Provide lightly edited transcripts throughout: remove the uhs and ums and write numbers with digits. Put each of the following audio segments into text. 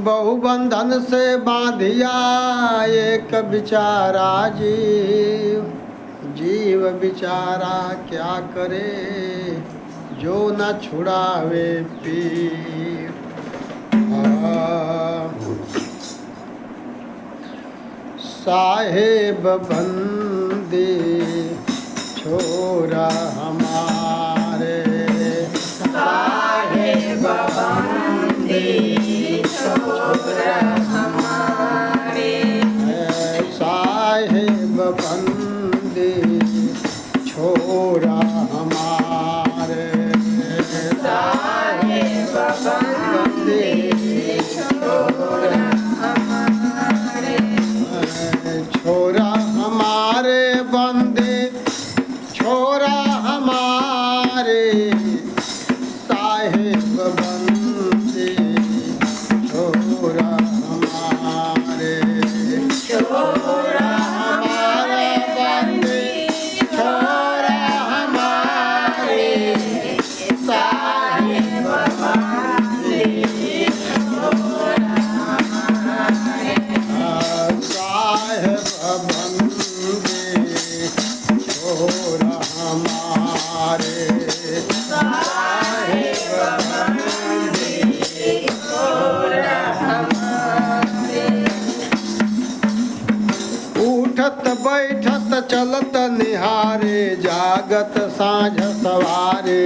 बहुबंधन से बांधिया एक बिचारा जीव, जीव बिचारा क्या करे जो न छुड़ावे पीर। साहेब बंदी छोरा हमारे, साहेब बंदी छोरा हमारे, साहेब बंदी छोरा हमारे, साहेब बंदी छोरा हमारे, छोरा हमारे बंदी छोरा हमारे, साहेब बंदी छोरा हमारे, छोरा हमारे बंदी छोरा हमारे, साहेब बंदी छोरा हमारे, साहेब बंदी छोरा हमारे, साहेब बंदी छोरा हमारे, उठत बैठत चलत निहारे, जागत साँझ सवारे,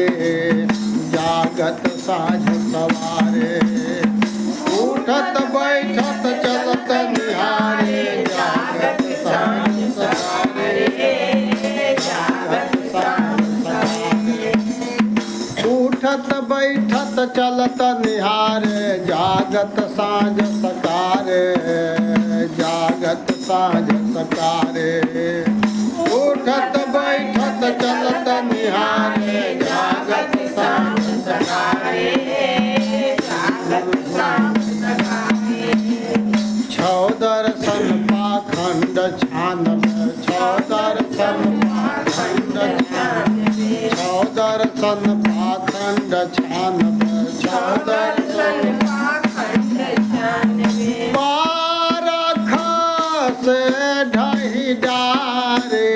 जागत साँझ सवारे, उठत बैठत चलत निहारे, जागत साँझ सवारे, जागत साँझ सवारे, उठत बैठत चलत निहारे, जागत साँझ सकारे, जागत साँझ सकारे, उठत बैठत चलत निहारे, जागत साँझ सकारे, जागत साँझ सकारे, छौ दर्शन पाखंड छानब, छौ दर्शन पाखंड छानब, छौ दर्शन पाखंड छानब, छौ दर्शन पाखंड छानबे, पारखा से ढही डारे,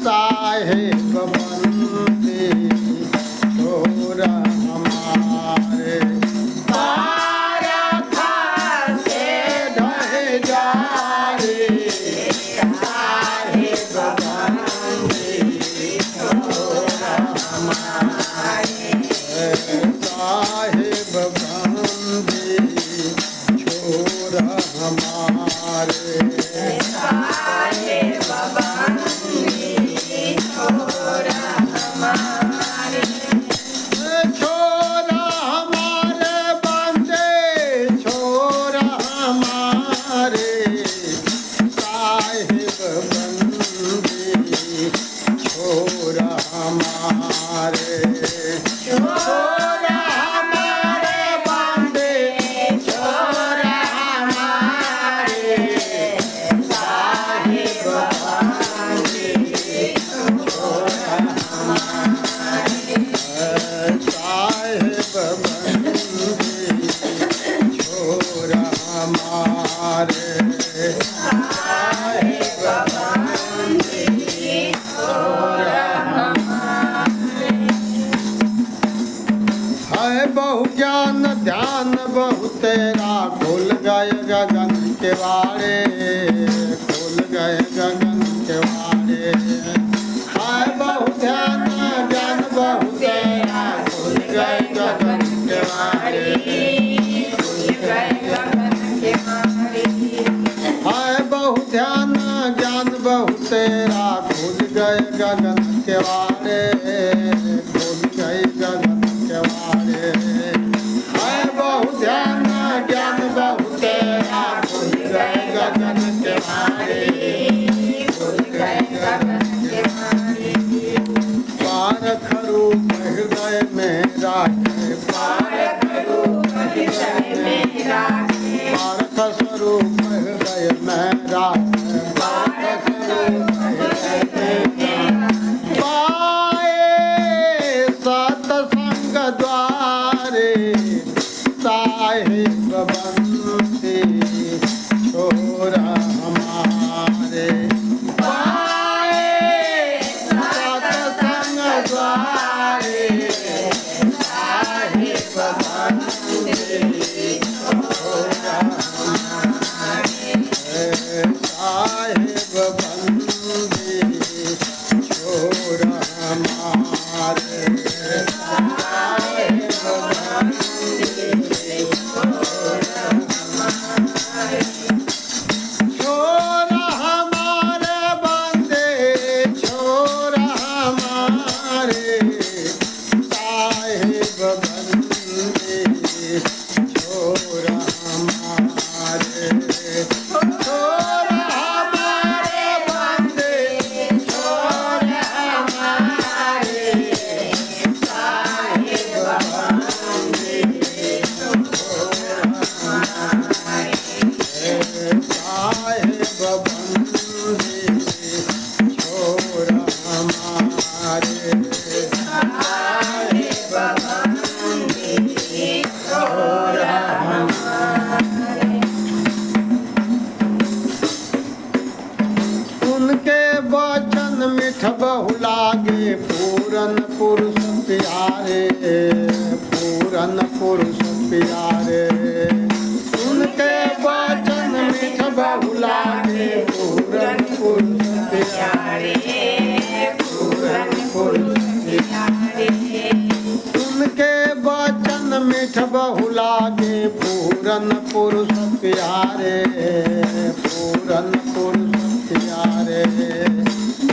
साहेब बंदी छोरा हमारे, पारखा से ढही डारे, साहेब बंदी छोरा हमारे, साहेब बंदी छोरा हमारे, साहेब बंदी छोरा हमारे, छोरा हमारे बंदे छोरा हमारे, साहिब बंदी छोरा हमारे, छोरा हमारे बंदे छोरा हमारे, साहेब बंदी छोरा हमारे, साहेब बंदी छोरा हमारे, साहेब बंदी छोरा हमारे, है बहु ज्ञान ध्यान बहु तेरा, खुल गए गगन के वाड़े, खुल गए गगन के वाड़े, है बहु ध्यान ज्ञान बहु तेरा, खुल गए गगन के वाड़े, खुल गए गगन के मारे, है बहु ध्यान ज्ञान बहु तेरा, खुल गए गगन के वाड़े, खुल गए गगन के वाड़े, है बहु ध्यान ज्ञान बहु तेरा, खुल गए गगन के वाड़े, खुल गए गगन के मारे, पारख रूप हृदय में राखे, पारख रूप हृदय में राखे, पारख स्वरूप हृदय में राखे, पारख रूप हृदय में राखे, पाए सत्संग द्वारे, साहिब बंदी छोरा हमारे पाए सत्संग द्वारे साहिब बंदी छोरा हमारे साहिब बंदी छोरा हमारे साहिब छोरा हमारे बंदे छोरा हमारे साहिब बंदे छोरा हमारे छोरा हमारे बंदे छोरा हमारे साहिब बंदे छोरा साहिब बंदी छोरा हमारे साहिब बंदी छोरा हमारे उनके वचन मिठ बहु लागे पूरन पुरुष प्यारे पूरन पुरुष प्यारे उनके वचन मिठ बहु लागे पूरन पुरुष प्यारे पूरन पुरुष प्यारे उनके वचन मिठ बहु लागे पूरन पुरुष प्यारे पूरन पुरुष प्यारे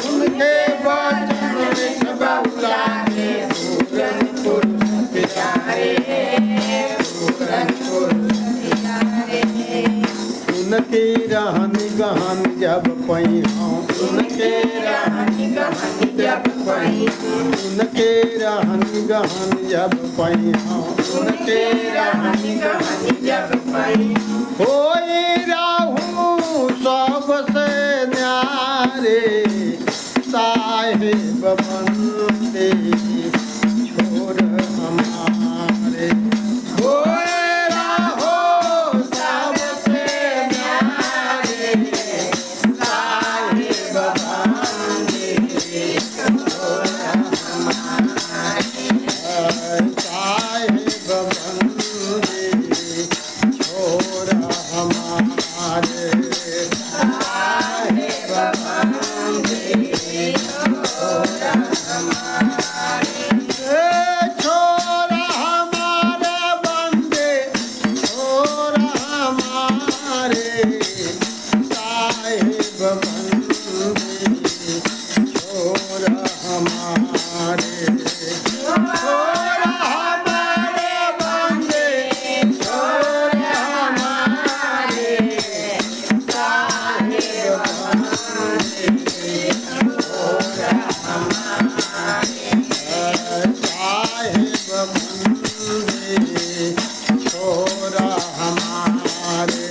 उनके वचन मिठ बहु लागे पूरन पुरुष प्यारे पूरन पुरुष उनके रहनी गहन जब पई उनके रहनी गहन जब पई उनके रहनी गहन जब पई उनके रहनी गहन जब पई होई राहु सबसे न्यारे साहिब बंदे छोर हमारे होए राहो सबसे न्यारे साहिब बंदे छोर हमारे साहिब बंदे छोर हमारे साहिब बंदे छोर हमारे छोरा हमारे बंदे छोरा हमारे साहिब बंदे छोरा हमारे छोरा हमारे बंदे छोरा हमारे साहिब बंदे छोरा हमारे साहिब बंदे छोरा हमारे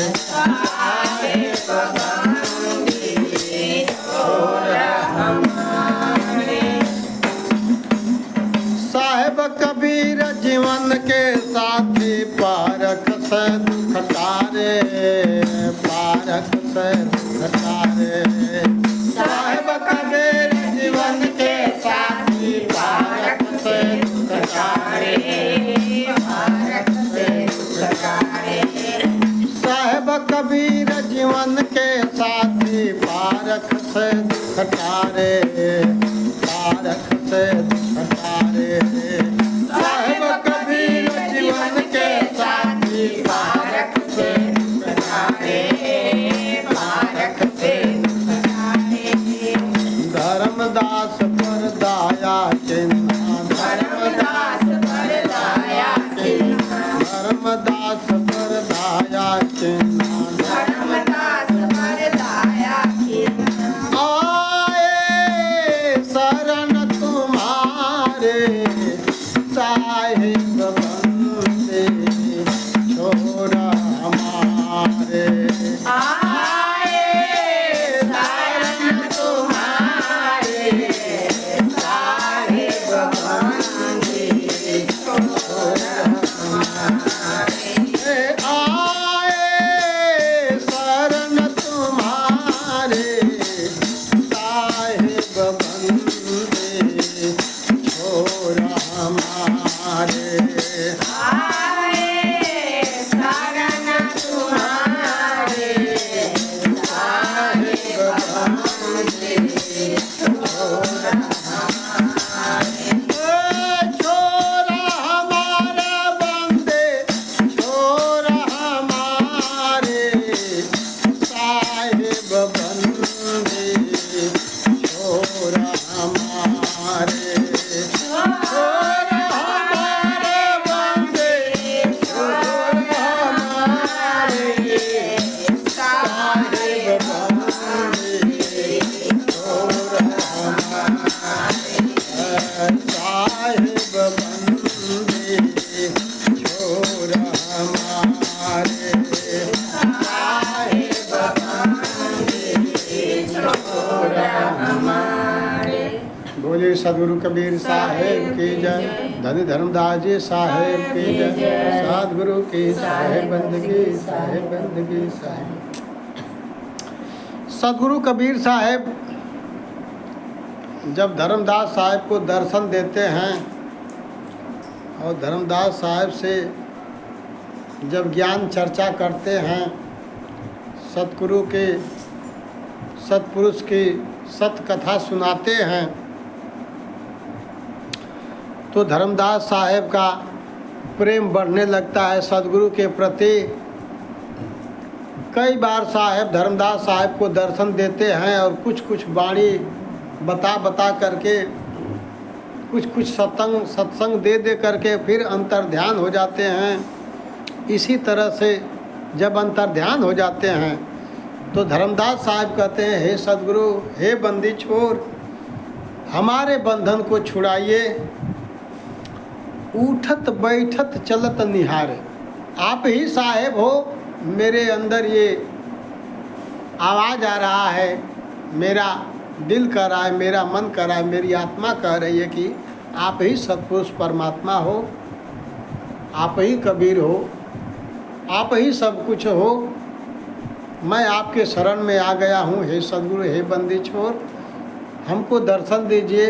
साहिब बंदे छोरा हमारे साहिब कबीर जीवन के साथी पारक से दुख तारे पारक से दुख तारे साहिब कबीर जीवन के साथी पारक से दुख तारे पारक से दुख तारे साहिब कबीर जीवन के साथी पारक से दुख तारे पारक से दुख तारे साहिब कबीर जीवन के साथी पारक से दुख तारे पारक से दुख तारे धर्मदास पर दाया चिन्ह धर्मदास पर दाया चिन्ह धर्मदास पर दाया चिन्ह धर्मदास पर दाया चिन्ह आए शरण तुम्हारे साहिब बंदे छोरा हमारे आए शरण तुम्हारे साहिब बंदे छोरा हमारे बंदी छोर हमारे। साहेब बंदी छोर हमारे। बोले सदगुरु कबीर साहेब की जय, धनी धर्मदास जी साहेब की जय, सदगुरु की साहेब बंदगी, साहेब बंदगी, साहेब। सदगुरु कबीर साहेब जब धर्मदास साहेब को दर्शन देते हैं और धर्मदास साहेब से जब ज्ञान चर्चा करते हैं, सतगुरु के सतपुरुष की सत कथा सुनाते हैं, तो धर्मदास साहेब का प्रेम बढ़ने लगता है सदगुरु के प्रति। कई बार साहेब धर्मदास साहेब को दर्शन देते हैं और कुछ कुछ वाणी बता करके कुछ सत्संग दे करके फिर अंतर्ध्यान हो जाते हैं। इसी तरह से जब अंतर्ध्यान हो जाते हैं तो धर्मदास साहब कहते हैं, हे सदगुरु, हे बंदी छोर, हमारे बंधन को छुड़ाइए, उठत बैठत चलत निहारे। आप ही साहेब हो, मेरे अंदर ये आवाज़ आ रहा है, मेरा दिल कह रहा है, मेरा मन कह रहा है, मेरी आत्मा कह रही है कि आप ही सतपुरुष परमात्मा हो, आप ही कबीर हो, आप ही सब कुछ हो। मैं आपके शरण में आ गया हूँ, हे सदगुरु, हे बंदी छोर, हमको दर्शन दीजिए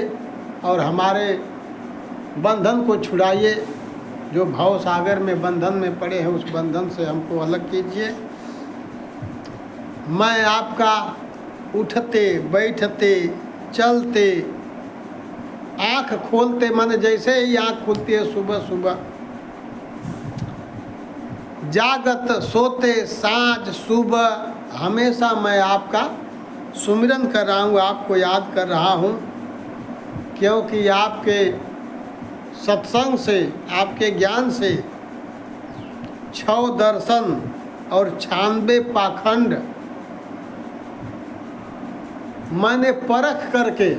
और हमारे बंधन को छुड़ाइए। जो भाव सागर में बंधन में पड़े हैं उस बंधन से हमको अलग कीजिए। मैं आपका उठते बैठते चलते आँख खोलते, माने जैसे ही आँख खुलती है सुबह सुबह, जागत सोते साँझ सुबह, हमेशा मैं आपका सुमिरन कर रहा हूँ, आपको याद कर रहा हूँ, क्योंकि आपके सत्संग से, आपके ज्ञान से 6 दर्शन और 96 पाखंड मैंने परख करके,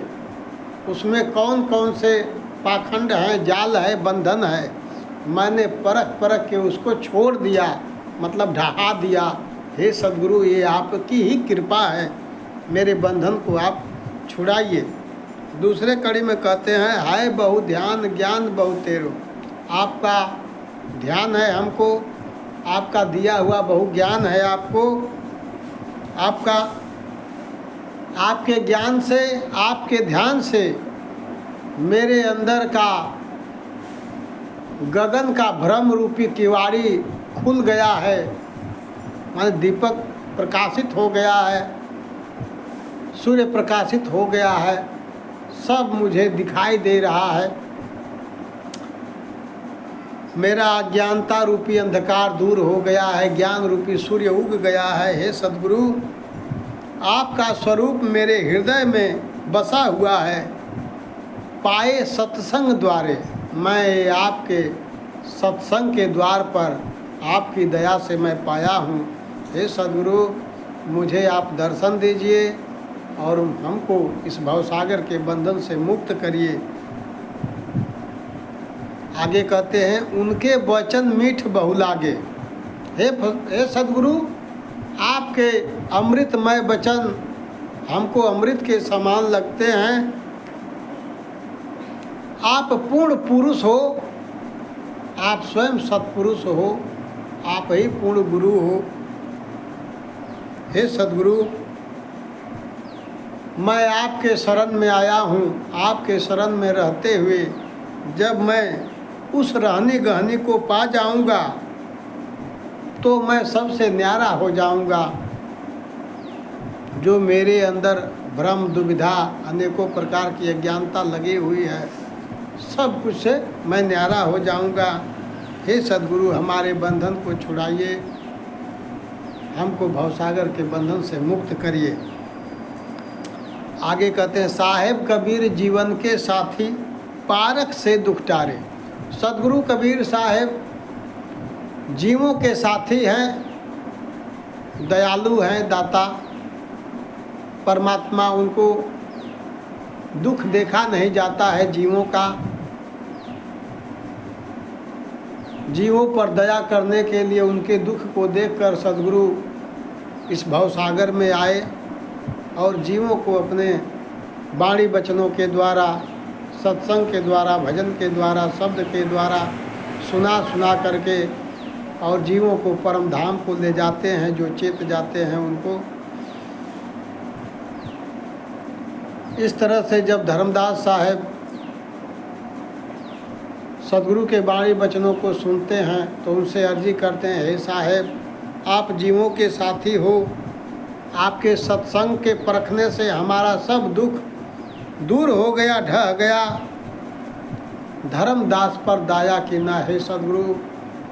उसमें कौन कौन से पाखंड हैं, जाल है, बंधन है, मैंने परख के उसको छोड़ दिया, मतलब ढहा दिया। हे सदगुरु, ये आपकी ही कृपा है, मेरे बंधन को आप छुड़ाइए। दूसरे कड़ी में कहते हैं, हाय बहु ध्यान ज्ञान बहु तेरो। आपका ध्यान है हमको, आपका दिया हुआ बहु ज्ञान है आपको, आपके ज्ञान से, आपके ध्यान से मेरे अंदर का गगन का भ्रम रूपी किवाड़ी खुल गया है, माने दीपक प्रकाशित हो गया है, सूर्य प्रकाशित हो गया है, सब मुझे दिखाई दे रहा है। मेरा अज्ञानता रूपी अंधकार दूर हो गया है, ज्ञान रूपी सूर्य उग गया है। हे सद्गुरु, आपका स्वरूप मेरे हृदय में बसा हुआ है। पाए सत्संग द्वारे, मैं आपके सत्संग के द्वार पर आपकी दया से मैं पाया हूँ। हे सद्गुरु, मुझे आप दर्शन दीजिए और हमको इस भवसागर के बंधन से मुक्त करिए। आगे कहते हैं, उनके वचन मीठ बहु लागे। हे सद्गुरु, आपके अमृतमय वचन हमको अमृत के समान लगते हैं। आप पूर्ण पुरुष हो, आप स्वयं सत्पुरुष हो, आप ही पूर्ण गुरु हो। हे सद्गुरु, मैं आपके शरण में आया हूँ। आपके शरण में रहते हुए जब मैं उस रहनी गहनी को पा जाऊँगा तो मैं सबसे न्यारा हो जाऊँगा। जो मेरे अंदर भ्रम दुविधा अनेकों प्रकार की अज्ञानता लगी हुई है, सब कुछ से मैं न्यारा हो जाऊँगा। हे सद्गुरु, हमारे बंधन को छुड़ाइए, हमको भवसागर के बंधन से मुक्त करिए। आगे कहते हैं, साहेब कबीर जीवन के साथी, पारक से दुख टारे। सद्गुरु कबीर साहेब जीवों के साथी हैं, दयालु हैं, दाता परमात्मा। उनको दुख देखा नहीं जाता है जीवों का। जीवों पर दया करने के लिए उनके दुख को देखकर सद्गुरु इस भवसागर में आए और जीवों को अपने वाणी वचनों के द्वारा, सत्संग के द्वारा, भजन के द्वारा, शब्द के द्वारा सुना करके और जीवों को परम धाम को ले जाते हैं। जो चेत जाते हैं उनको इस तरह से जब धर्मदास साहब सद्गुरु के वाणी वचनों को सुनते हैं तो उनसे अर्जी करते हैं, हे साहेब, आप जीवों के साथी हो, आपके सत्संग के परखने से हमारा सब दुख दूर हो गया, ढह गया। धर्मदास पर दया कीना, हे सद्गुरु,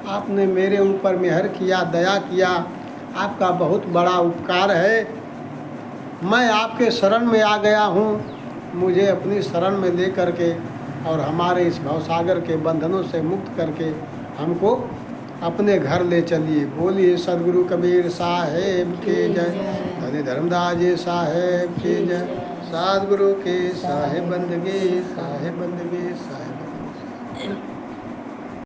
आपने मेरे ऊपर मेहर किया, दया किया, आपका बहुत बड़ा उपकार है। मैं आपके शरण में आ गया हूँ, मुझे अपनी शरण में ले करके और हमारे इस भवसागर के बंधनों से मुक्त करके हमको अपने घर ले चलिए। बोलिए सद्गुरु कबीर साहेब के जय, धनी धर्मदास जी साहेब के जय, सद्गुरु के साहेब बंदगी, साहेब बंदगी, साहेब बंदगी।